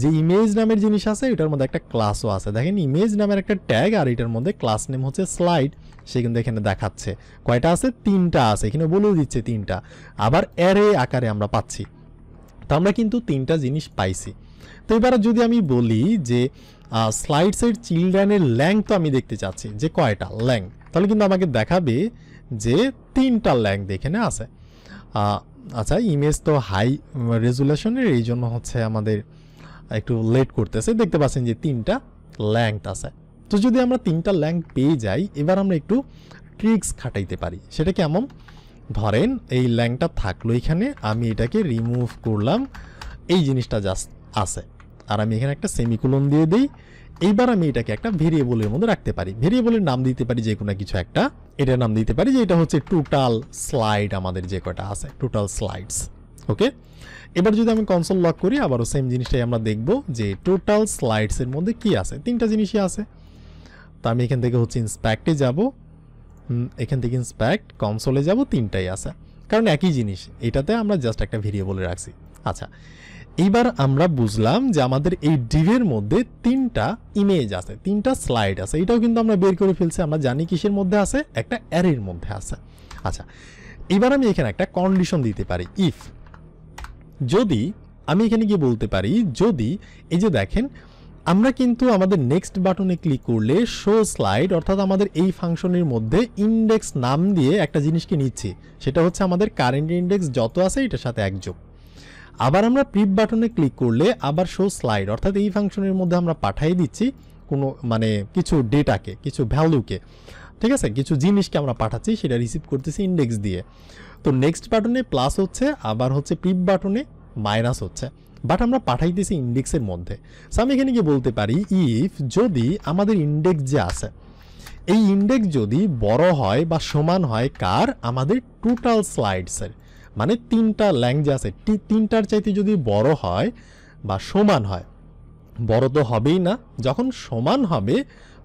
যে ইমেজ নামের জিনিস আছে, এটার মধ্যে একটা ক্লাসও আছে। দেখেন ইমেজ নামের একটা ট্যাগ, আর এটার মধ্যে ক্লাস নেম হচ্ছে স্লাইড, সে কিন্তু এখানে দেখাচ্ছে কয়টা আছে, 3টা আছে, এখানে বলেও দিচ্ছে 3টা, আবার অ্যারে আকারে আমরা পাচ্ছি। তো আমরা কিন্তু 3টা জিনিস পাইছি। তো এবার যদি আমি বলি যে স্লাইডসের চিলড্রেনের ল্যাংথ তো আমি দেখতে চাচ্ছি যে কয়টা ল্যাংথ, তাহলে কিন্তু আমাকে দেখাবে যে 3টা ল্যাংথ এখানে আছে। আচ্ছা, ইমেজ তো হাই রেজুলেশনের, এই জন্য হচ্ছে আমাদের একটু লেট করতেছে। দেখতে পাচ্ছেন যে 3টা ল্যাংথ আছে। তো যদি আমরা 3টা ল্যাংথ পেয়ে যাই, এবার আমরা একটু ট্রিক্স খাটাইতে পারি। সেটা কেমন? ধরেন এই ল্যাংথটা থাকলো এখানে, আমি এটাকে রিমুভ করলাম, এই জিনিসটা জাস্ট আছে, আর আমি এখানে একটা সেমিকোলন দিয়ে দিই। এইবার আমি এটাকে একটা ভেরিয়েবলের মধ্যে রাখতে পারি। ভেরিয়েবলের নাম দিতে পারি যে কোনো কিছু একটা, এটার নাম দিতে পারি যে এটা হচ্ছে টোটাল স্লাইড, আমাদের যে কয়টা আছে টোটাল স্লাইডস। ওকে, এবার যদি আমি কনসোল লক করি, আবারও সেম জিনিসটাই আমরা দেখব যে টোটাল স্লাইডসের মধ্যে কি আছে, 3টা জিনিসই আছে। তো আমি এখান থেকে হচ্ছে ইন্সপেক্টে যাব, এখান থেকে ইন্সপেক্ট কনসোলে যাব, 3টাই আছে, কারণ একই জিনিস, এটাতে আমরা জাস্ট একটা ভেরিয়েবলে রাখছি। আচ্ছা, এইবার আমরা বুঝলাম যে আমাদের এই ডিভের মধ্যে 3টা ইমেজ আছে, 3টা স্লাইড আছে। এটাও কিন্তু আমরা বের করে ফেলছি, আমরা জানি কিসের মধ্যে আছে, একটা অ্যারের মধ্যে আছে। আচ্ছা, এবার আমি এখানে একটা কন্ডিশন দিতে পারি, ইফ, যদি আমি এখানে গিয়ে বলতে পারি, যদি এই যে দেখেন আমরা কিন্তু আমাদের নেক্সট বাটনে ক্লিক করলে শো স্লাইড, অর্থাৎ আমাদের এই ফাংশনের মধ্যে ইন্ডেক্স নাম দিয়ে একটা জিনিসকে নিচ্ছি, সেটা হচ্ছে আমাদের কারেন্ট ইন্ডেক্স যত আছে এটার সাথে এক যোগ। আবার আমরা প্রিপ বাটনে ক্লিক করলে আবার শো স্লাইড, অর্থাৎ এই ফাংশনের মধ্যে আমরা পাঠিয়ে দিচ্ছি কোনো মানে কিছু ডেটাকে, কিছু ভ্যালুকে, ঠিক আছে, কিছু জিনিসকে আমরা পাঠাচ্ছি, সেটা রিসিভ করতেছি ইন্ডেক্স দিয়ে। তো নেক্সট বাটনে প্লাস হচ্ছে, আবার হচ্ছে প্রিপ বাটনে মাইনাস হচ্ছে, বাট আমরা পাঠাইতেছি ইন্ডেক্সের মধ্যে। সো আমি এখানে গিয়ে বলতে পারি, ইফ যদি আমাদের ইন্ডেক্স যে আছে, এই ইন্ডেক্স যদি বড় হয় বা সমান হয় কার, আমাদের টোটাল স্লাইডসের, মানে 3টা ল্যাঙ্গুয়েজ আছে, 3টার চাইতে যদি বড় হয় বা সমান হয়, বড় তো হবেই না, যখন সমান হবে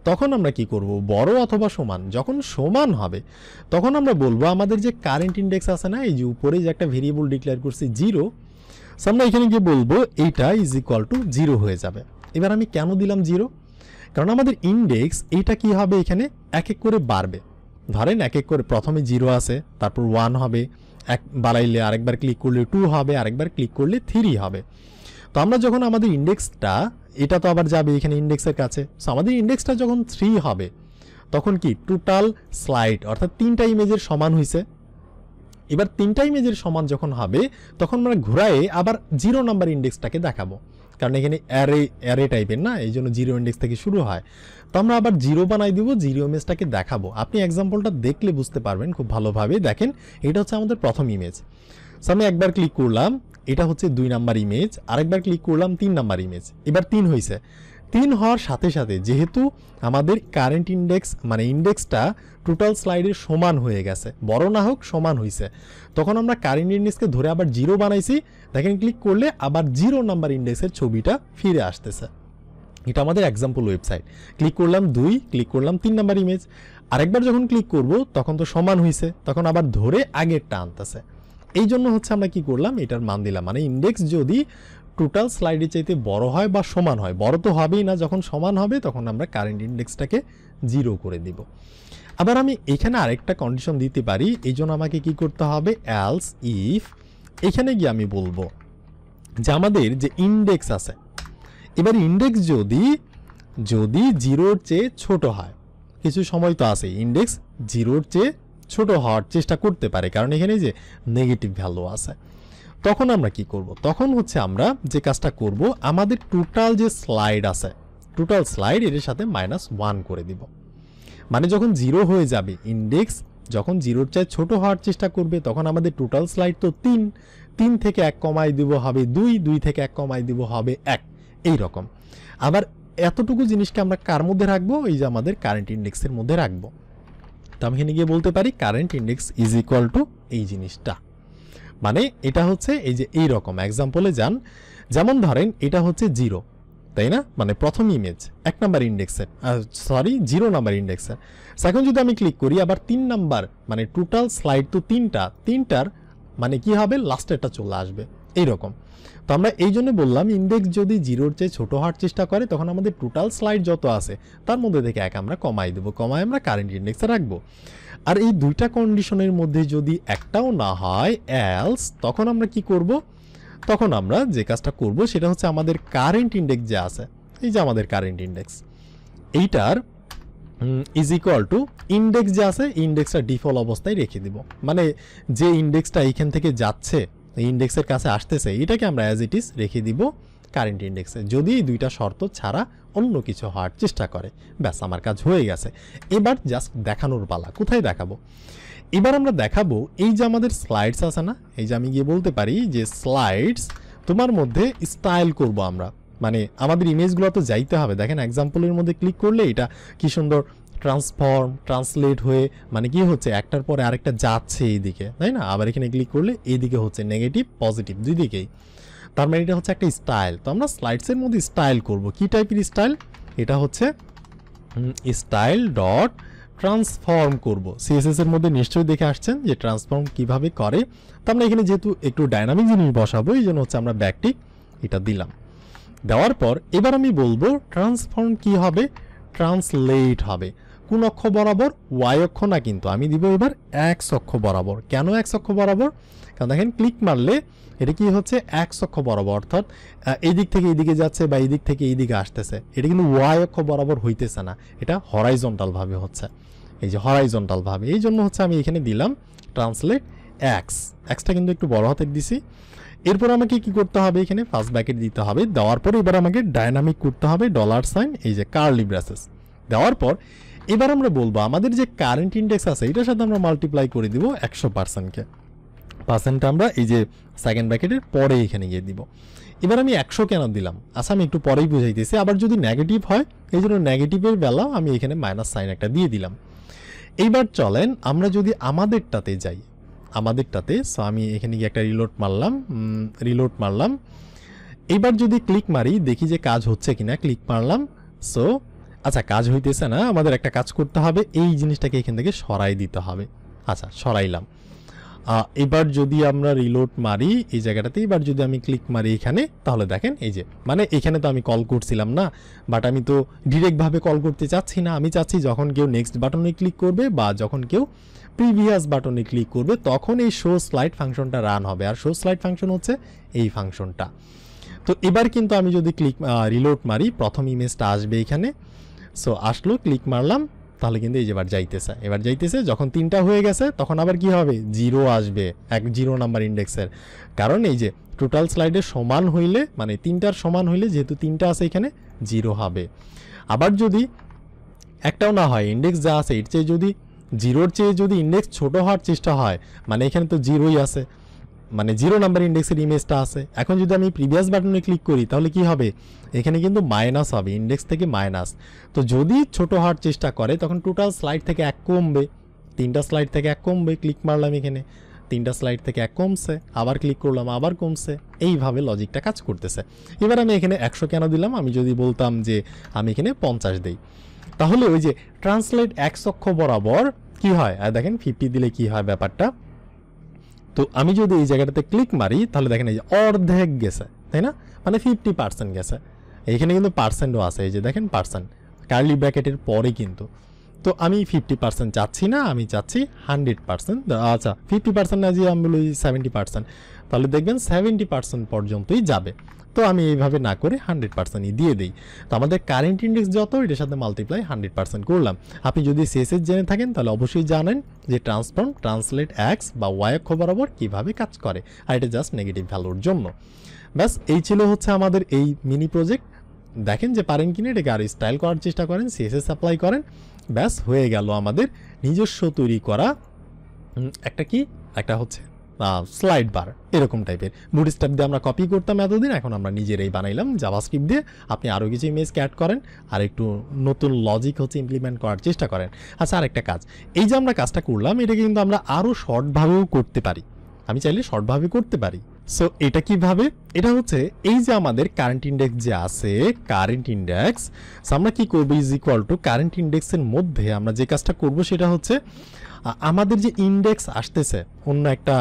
তখন আমরা কি করব, বড় অথবা সমান, যখন সমান হবে তখন আমরা বলবো আমাদের যে কারেন্ট ইন্ডেক্স আছে না, এই যে উপরে যে একটা ভেরিয়েবল ডিক্লেয়ার করছি 0, সো আমরা এখানে গিয়ে বলবো এইটা ইজ ইকুয়াল টু 0 হয়ে যাবে। এবার আমি কেন দিলাম 0? কারণ আমাদের ইন্ডেক্স এইটা কি হবে, এখানে এক এক করে বাড়বে। ধরেন এক এক করে প্রথমে 0 আছে, তারপর 1 হবে, এক বাড়াইলে আরেকবার ক্লিক করলে 2 হবে, আরেকবার ক্লিক করলে 3 হবে। তো আমরা যখন আমাদের ইন্ডেক্সটা, এটা তো আবার যাবে এখানে ইন্ডেক্সের কাছে, সো আমাদের ইন্ডেক্সটা যখন 3 হবে তখন কি টোটাল স্লাইড অর্থাৎ 3টা ইমেজের সমান হয়েছে। এবার 3টা ইমেজের সমান যখন হবে তখন আমরা ঘুরায়ে আবার 0 নাম্বার ইন্ডেক্সটাকে দেখাবো, কারণ এখানে অ্যারে টাইপের না, এই জন্য 0 ইন্ডেক্স থেকে শুরু হয়। তো আমরা আবার 0 বানাই দিব, 0 ইমেজটাকে দেখাবো। আপনি এক্সাম্পলটা দেখলে বুঝতে পারবেন খুব ভালোভাবে। দেখেন এটা হচ্ছে আমাদের প্রথম ইমেজ, সো আমি একবার ক্লিক করলাম, এটা হচ্ছে 2 নাম্বার ইমেজ, আরেকবার ক্লিক করলাম 3 নাম্বার ইমেজ, এবার 3 হয়েছে। 3 হওয়ার সাথে সাথে যেহেতু আমাদের কারেন্ট ইন্ডেক্স মানে ইন্ডেক্সটা টোটাল স্লাইডের সমান হয়ে গেছে, বড় না হোক সমান হয়েছে, তখন আমরা কারেন্ট ইন্ডেক্সকে ধরে আবার 0 বানাইছি। দেখেন ক্লিক করলে আবার 0 নাম্বার ইন্ডেক্সের ছবিটা ফিরে আসতেছে। এটা আমাদের এক্সাম্পল ওয়েবসাইট। ক্লিক করলাম 2, ক্লিক করলাম 3 নাম্বার ইমেজ, আরেকবার যখন ক্লিক করব তখন তো সমান হয়েছে, তখন আবার ধরে আগেরটা আনতেছে। এই জন্য হচ্ছে আমরা কি করলাম, এটার মান দিলাম, মানে ইন্ডেক্স যদি টোটাল স্লাইডের চাইতে বড় হয় বা সমান হয়, বড় তো হবেই না, যখন সমান হবে তখন আমরা কারেন্ট ইন্ডেক্সটাকে 0 করে দিব। আবার আমি এখানে আরেকটা কন্ডিশন দিতে পারি, এই জন্য আমাকে কি করতে হবে, এলস ইফ, এখানে গিয়ে আমি বলবো যে আমাদের যে ইন্ডেক্স আছে, এবার ইন্ডেক্স যদি 0-র চেয়ে ছোট হয়, কিছু সময় তো আছে ইন্ডেক্স 0-র চেয়ে ছোট হওয়ার চেষ্টা করতে পারে, কারণ এখানে যে নেগেটিভ ভ্যালু আছে, তখন আমরা কি করব, তখন হচ্ছে আমরা যে কাজটা করব, আমাদের টোটাল যে স্লাইড আছে, টোটাল স্লাইড এর সাথে -1 করে দিব। মানে যখন 0 হয়ে যাবে, ইন্ডেক্স যখন 0-র চেয়ে ছোট হওয়ার চেষ্টা করবে, তখন আমাদের টোটাল স্লাইড তো 3 থেকে 1 কমাই দিব হবে 2 থেকে 1 কমাই দিব হবে 1, এই রকম। আবার এতটুকু জিনিসকে আমরা কার মধ্যে রাখবো, এই যে আমাদের কারেন্ট ইন্ডেক্সের মধ্যে রাখবো। তো আমি এখানে গিয়ে বলতে পারি current index is equal to এই জিনিসটা, মানে এটা হচ্ছে এই যে এই রকম এক্সাম্পলে যান, যেমন ধরেন এটা হচ্ছে 0, তাই না, মানে প্রথম ইমেজ 1 নাম্বার ইন্ডেক্সের, 0 নাম্বার ইন্ডেক্সের। এখন যদি আমি ক্লিক করি আবার 3 নাম্বার, মানে টোটাল স্লাইড তো 3টার মানে কি হবে, লাস্টেরটা চলে আসবে। এইরকম। তো আমরা এই জন্য বললাম ইন্ডেক্স যদি 0-র চেয়ে ছোট হওয়ার চেষ্টা করে তখন আমাদের টোটাল স্লাইড যত আছে তার মধ্যে থেকে এক আমরা কমাই দেবো, কমাই আমরা কারেন্ট ইন্ডেক্সে রাখবো। আর এই দুইটা কন্ডিশনের মধ্যে যদি একটাও না হয় এলস, তখন আমরা কি করব, তখন আমরা যে কাজটা করব সেটা হচ্ছে আমাদের কারেন্ট ইন্ডেক্স যে আছে, এই যে আমাদের কারেন্ট ইন্ডেক্স, এইটার ইজ ইকুয়াল টু ইন্ডেক্স যে আছে ইন্ডেক্সটা ডিফল্ট অবস্থায় রেখে দিব। মানে যে ইন্ডেক্সটা এইখান থেকে যাচ্ছে এই ইন্ডেক্সের কাছে আসতেছে এটাকে আমরা অ্যাজ ইট ইজ রেখে দিব কারেন্ট ইন্ডেক্সে, যদি এই দুইটা শর্ত ছাড়া অন্য কিছু হওয়ার চেষ্টা করে। ব্যাস আমার কাজ হয়ে গেছে। এবার জাস্ট দেখানোর পালা। কোথায় দেখাবো? এবার আমরা দেখাবো এই যে আমাদের স্লাইডস আছে না, এই যে আমি গিয়ে বলতে পারি যে স্লাইডস তোমার মধ্যে স্টাইল করব আমরা, মানে আমাদের ইমেজগুলো তো যাইতে হবে। দেখেন এক্সাম্পলের মধ্যে ক্লিক করলে এটা কি সুন্দর ট্রান্সফর্ম ট্রান্সলেট হয়ে মানে কি হচ্ছে একটার পরে আরেকটা যাচ্ছে এইদিকে, তাই না? আবার এখানে ক্লিক করলে এইদিকে হচ্ছে নেগেটিভ পজিটিভ দুই দিকেই, তার মানে এটা হচ্ছে একটা স্টাইল। তো আমরা স্লাইডসের মধ্যে স্টাইল করব। কি টাইপের স্টাইল? এটা হচ্ছে স্টাইল ডট ট্রান্সফর্ম করব। সিএসএস এর মধ্যে নিশ্চয়ই দেখে আসছেন যে ট্রান্সফর্ম কিভাবে করে। তো আমরা এখানে যেহেতু একটু ডাইনামিক জিনিস বসাবো এই জন্য হচ্ছে আমরা ব্যাকটিক এটা দিলাম। দেওয়ার পর এবার আমি বলবো ট্রান্সফর্ম কি হবে, ট্রান্সলেট হবে। কোন অক্ষ বরাবর? ওয়াই অক্ষ না, কিন্তু আমি দিব এবার এক্স অক্ষ বরাবর। কেন এক্স অক্ষ বরাবর? কারণ দেখেন ক্লিক মারলে এটা কি হচ্ছে এক্স অক্ষ বরাবর, অর্থাৎ এই দিক থেকে এইদিকে যাচ্ছে বা এই দিক থেকে এইদিকে আসতেছে। এটা কিন্তু ওয়াই অক্ষ বরাবর হইতেছে না, এটা হরাইজন্টাল ভাবে হচ্ছে, এই যে হরাইজন্টাল ভাবে। এই জন্য হচ্ছে আমি এখানে দিলাম ট্রান্সলেট এক্স, এক্সটা কিন্তু একটু বড় হাতের দিছি। এরপর আমাকে কি করতে হবে, এখানে ফার্স্ট ব্র্যাকেট দিতে হবে। দেওয়ার পর এবার আমাকে ডায়নামিক করতে হবে ডলার সাইন, এই যে কার্লি ব্রেসেস দেওয়ার পর এবার আমরা বলবো আমাদের যে কারেন্ট ইন্ডেক্স আছে এটার সাথে আমরা মাল্টিপ্লাই করে দিব 100%কে। পার্সেন্টটা আমরা এই যে সেকেন্ড ব্র্যাকেটের পরে এখানে গিয়ে দিব। এবার আমি 100 কেন দিলাম আচ্ছা আমি একটু পরেই বুঝাইতেছি। আবার যদি নেগেটিভ হয় এই জন্য নেগেটিভের বেলা আমি এখানে মাইনাস সাইন একটা দিয়ে দিলাম। এইবার চলেন আমরা যদি আমাদেরটাতে যাই, আমাদেরটাতে সো আমি এখানে গিয়ে একটা রিলোড মারলাম। এইবার যদি ক্লিক মারি দেখি যে কাজ হচ্ছে কিনা, ক্লিক মারলাম। সো আচ্ছা কাজ হইতেছে না, আমাদের একটা কাজ করতে হবে, এই জিনিসটাকে এখান থেকে সরাই দিতে হবে। আচ্ছা সরাইলাম। এবার যদি আমরা রিলোড মারি এই জায়গাটাতে, এবার যদি আমি ক্লিক মারি এখানে তাহলে দেখেন এই যে মানে এখানে তো আমি কল করছিলাম না, বাট আমি তো ডিরেক্টভাবে কল করতে চাচ্ছি না। আমি চাচ্ছি যখন কেউ নেক্সট বাটনে ক্লিক করবে বা যখন কেউ প্রিভিয়াস বাটনে ক্লিক করবে তখন এই শো স্লাইড ফাংশনটা রান হবে। আর শো স্লাইড ফাংশন হচ্ছে এই ফাংশনটা। তো এবার কিন্তু আমি যদি রিলোড মারি প্রথম ইমেজটা আসবে এখানে। সো আসলো, ক্লিক মারলাম, তাহলে কিন্তু এই যে এবার যাইতেছে। যখন 3টা হয়ে গেছে তখন আবার কি হবে, 0 আসবে, 0 নাম্বার ইন্ডেক্সের। কারণ এই যে টোটাল স্লাইডের সমান হইলে মানে 3টার সমান হইলে যেহেতু 3টা আছে এখানে 0 হবে। আবার যদি একটাও না হয় ইন্ডেক্স যা আছে এর চেয়ে যদি 0-র চেয়ে যদি ইন্ডেক্স ছোট হওয়ার চেষ্টা হয়, মানে এখানে তো 0ই আছে, মানে 0 নাম্বার ইন্ডেক্সের ইমেজটা আছে। এখন যদি আমি প্রিভিয়াস বাটনে ক্লিক করি তাহলে কি হবে, এখানে কিন্তু মাইনাস হবে, ইন্ডেক্স থেকে মাইনাস। তো যদি ছোট হওয়ার চেষ্টা করে তখন টোটাল স্লাইড থেকে 1 কমবে, 3টা স্লাইড থেকে 1 কমবে। ক্লিক মারলাম এখানে 3টা স্লাইড থেকে 1 কমছে, আবার ক্লিক করলাম আবার কমছে, এইভাবে লজিকটা কাজ করতেছে। এবার আমি এখানে 100 কেন দিলাম, আমি যদি বলতাম যে আমি এখানে 50 দেই তাহলে ওই যে ট্রান্সলেট এক্স অক্ষ বরাবর কি হয়, আর দেখেন 50 দিলে কি হয় ব্যাপারটা। তো আমি যদি এই জায়গাটাতে ক্লিক মারি তাহলে দেখেন এই যে অর্ধেক গেছে, তাই না? মানে 50% গেছে। এইখানে কিন্তু পার্সেন্টও আছে, এই যে দেখেন পার্সেন্ট কার্লি ব্র্যাকেটের পরে কিন্তু। তো আমি 50% চাচ্ছি না, আমি চাচ্ছি 100%। আচ্ছা 50% না যে আমি বলি 70%, তাহলে দেখবেন 70% পর্যন্তই যাবে। তো আমি এইভাবে না করে 100%ই দিয়ে দিই। তো আমাদের কারেন্ট ইন্ডেক্স যত এটার সাথে মাল্টিপ্লাই 100% করলাম। আপনি যদি সিএসএস জেনে থাকেন তাহলে অবশ্যই জানেন যে ট্রান্সফর্ম ট্রান্সলেট এক্স বা ওয়াই অক্ষ বরাবর কীভাবে কাজ করে, আর এটা জাস্ট নেগেটিভ ভ্যালুর জন্য। ব্যাস এই ছিল হচ্ছে আমাদের এই মিনি প্রজেক্ট। দেখেন যে পারেন কিনা এটাকে আর স্টাইল করার চেষ্টা করেন, সিএসএস অ্যাপ্লাই করেন, ব্যাস হয়ে গেল আমাদের নিজস্ব তৈরি করা একটা হচ্ছে স্লাইড বার এরকম টাইপের। বুটস্ট্র্যাপ দিয়ে আমরা কপি করতাম এতদিন, এখন আমরা নিজেরাই বানাইলাম জাভাস্ক্রিপ্ট দিয়ে। আপনি আরও কিছু ইমেজকে অ্যাড করেন আর একটু নতুন লজিক হচ্ছে ইমপ্লিমেন্ট করার চেষ্টা করেন। আচ্ছা আরেকটা কাজ, এই যে আমরা কাজটা করলাম এটাকে কিন্তু আমরা আরও শর্টভাবেও করতে পারি। আমি চাইলে শর্টভাবে করতে পারি, সো এটা কিভাবে, এটা হচ্ছে এই যে আমাদের কারেন্ট ইন্ডেক্স যে আছে, কারেন্ট ইন্ডেক্স, আমরা কি করবো, ইজ ইকুয়াল টু কারেন্ট ইন্ডেক্সের মধ্যে আমরা যে কাজটা করব সেটা হচ্ছে আমাদের যে ইন্ডেক্স আসতেছে অন্য একটা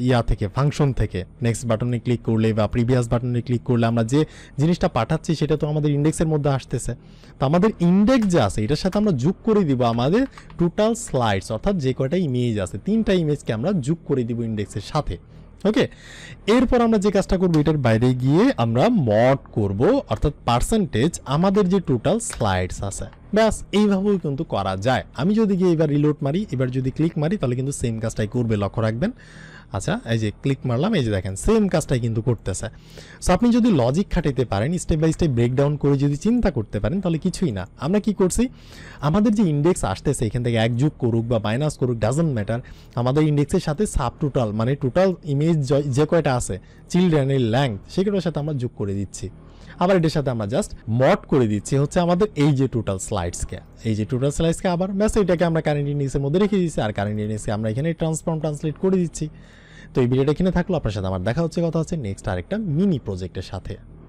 ইয়া থেকে, ফাংশন থেকে, নেক্সট বাটনে ক্লিক করলে বা প্রিভিয়াস বাটনে ক্লিক করলে আমরা যে জিনিসটা পাঠাচ্ছি সেটা তো আমাদের ইন্ডেক্সের মধ্যে আসতেছে। তো আমাদের ইন্ডেক্স যে আছে এটার সাথে আমরা যোগ করে দিব আমাদের টোটাল স্লাইডস, অর্থাৎ যে কয়টা ইমেজ আছে 3টা ইমেজকে আমরা যোগ করে দিব ইন্ডেক্সের সাথে। ওকে, এরপর আমরা যে কাজটা করবো এটার বাইরে গিয়ে আমরা মড করব, অর্থাৎ পার্সেন্টেজ আমাদের যে টোটাল স্লাইডস আছে। ব্যাস এইভাবেও কিন্তু করা যায়। আমি যদি গিয়ে এবার রিলোড মারি, এবার যদি ক্লিক মারি তাহলে কিন্তু সেম কাজটাই করবে, লক্ষ্য রাখবেন। আচ্ছা, এই যে ক্লিক মারলাম, এই যে দেখেন সেম কাজটাই কিন্তু করতেছে। সো আপনি যদি লজিক খাটাইতে পারেন, স্টেপ বাই স্টেপ ব্রেকডাউন করে যদি চিন্তা করতে পারেন তাহলে কিছুই না। আমরা কি করছি, আমাদের যে ইন্ডেক্স আসতেছে এখান থেকে এক যোগ করুক বা মাইনাস করুক, ডাজন্ট ম্যাটার, আমাদের ইন্ডেক্সের সাথে সাব টোটাল মানে টোটাল ইমেজ যে কয়টা আছে, চিলড্রেনের ল্যাংথ, সেগুলোর সাথে আমরা যোগ করে দিচ্ছি। আবার এটার সাথে আমরা জাস্ট মড করে দিচ্ছি হচ্ছে আমাদের এই যে টোটাল স্লাইডসকে, এই যে টোটাল স্লাইডসকে আবার ব্যাস এটাকে আমরা কারেন্ট ইন্ডেক্সের মধ্যে রেখে দিচ্ছি, আর কারেন্ট ইন্ডেক্সকে আমরা এখানে ট্রান্সলেট করে দিচ্ছি। তো এই ভিডিওটা এখানে থাকলো, আপনার সাথে আমার দেখা হচ্ছে, কথা হচ্ছে নেক্সট আরেকটা মিনি প্রজেক্টের সাথে।